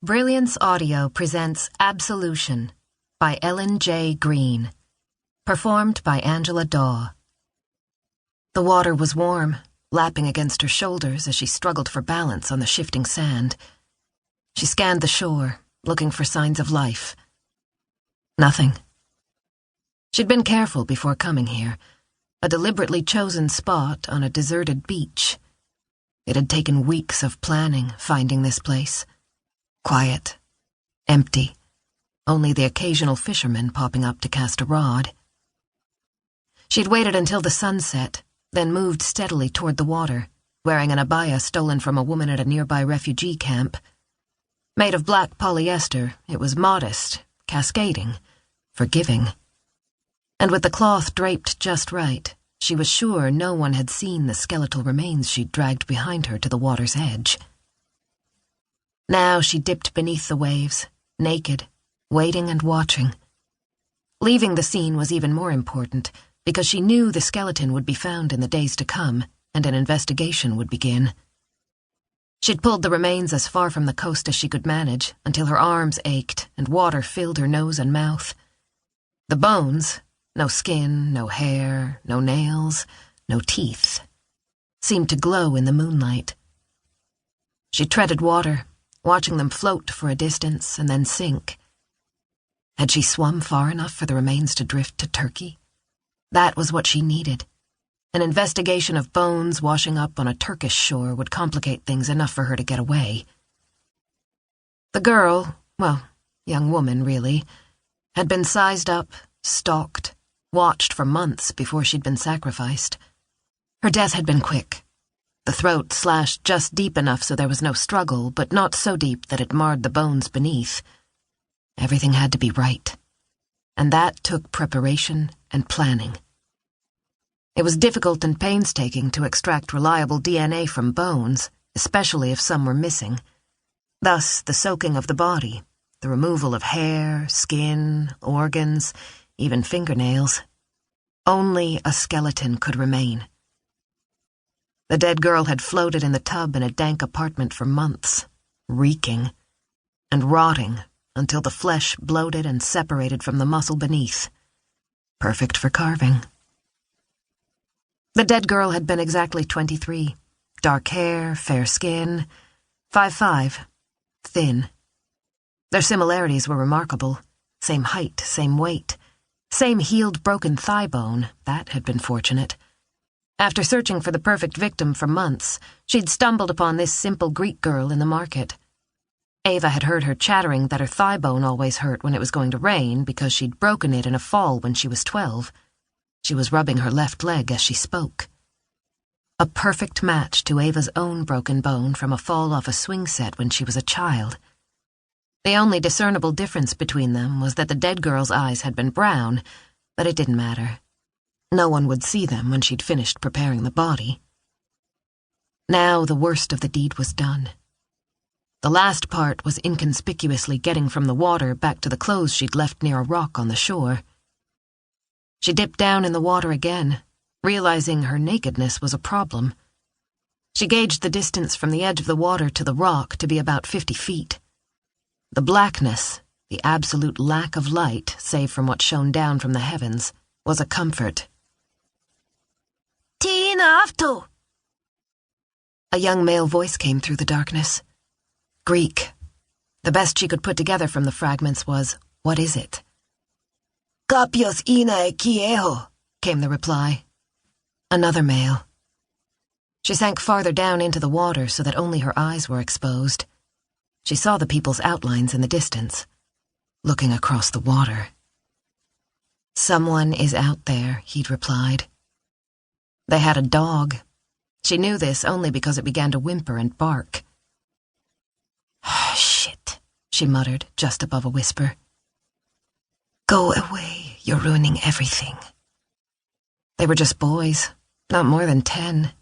Brilliance Audio presents Absolution by Ellen J. Green, performed by Angela Daw. The water was warm, lapping against her shoulders as she struggled for balance on the shifting sand. She scanned the shore, looking for signs of life. Nothing. She'd been careful before coming here, a deliberately chosen spot on a deserted beach. It had taken weeks of planning, finding this place. Quiet, empty, only the occasional fisherman popping up to cast a rod. She'd waited until the sun set, then moved steadily toward the water, wearing an abaya stolen from a woman at a nearby refugee camp. Made of black polyester, it was modest, cascading, forgiving. And with the cloth draped just right, she was sure no one had seen the skeletal remains she'd dragged behind her to the water's edge. Now she dipped beneath the waves, naked, waiting and watching. Leaving the scene was even more important, because she knew the skeleton would be found in the days to come, and an investigation would begin. She'd pulled the remains as far from the coast as she could manage, until her arms ached and water filled her nose and mouth. The bones, no skin, no hair, no nails, no teeth, seemed to glow in the moonlight. She treaded water, watching them float for a distance and then sink. Had she swum far enough for the remains to drift to Turkey? That was what she needed. An investigation of bones washing up on a Turkish shore would complicate things enough for her to get away. The girl, young woman really, had been sized up, stalked, watched for months before she'd been sacrificed. Her death had been quick. The throat slashed just deep enough so there was no struggle, but not so deep that it marred the bones beneath. Everything had to be right. And that took preparation and planning. It was difficult and painstaking to extract reliable DNA from bones, especially if some were missing. Thus, the soaking of the body, the removal of hair, skin, organs, even fingernails. Only a skeleton could remain. The dead girl had floated in the tub in a dank apartment for months, reeking and rotting until the flesh bloated and separated from the muscle beneath. Perfect for carving. The dead girl had been exactly 23, dark hair, fair skin, 5'5", thin. Their similarities were remarkable. Same height, same weight, same healed broken thigh bone. That had been fortunate. After searching for the perfect victim for months, she'd stumbled upon this simple Greek girl in the market. Ava had heard her chattering that her thigh bone always hurt when it was going to rain because she'd broken it in a fall when she was 12. She was rubbing her left leg as she spoke. A perfect match to Ava's own broken bone from a fall off a swing set when she was a child. The only discernible difference between them was that the dead girl's eyes had been brown, but it didn't matter. No one would see them when she'd finished preparing the body. Now the worst of the deed was done. The last part was inconspicuously getting from the water back to the clothes she'd left near a rock on the shore. She dipped down in the water again, realizing her nakedness was a problem. She gauged the distance from the edge of the water to the rock to be about 50 feet. The blackness, the absolute lack of light, save from what shone down from the heavens, was a comfort. Afto! A young male voice came through the darkness. Greek. The best she could put together from the fragments was, "What is it?" Kapios ina e kieho, came the reply. Another male. She sank farther down into the water so that only her eyes were exposed. She saw the people's outlines in the distance, looking across the water. "Someone is out there," he'd replied. They had a dog. She knew this only because it began to whimper and bark. "Shit," she muttered, just above a whisper. "Go away, you're ruining everything." They were just boys, not more than 10.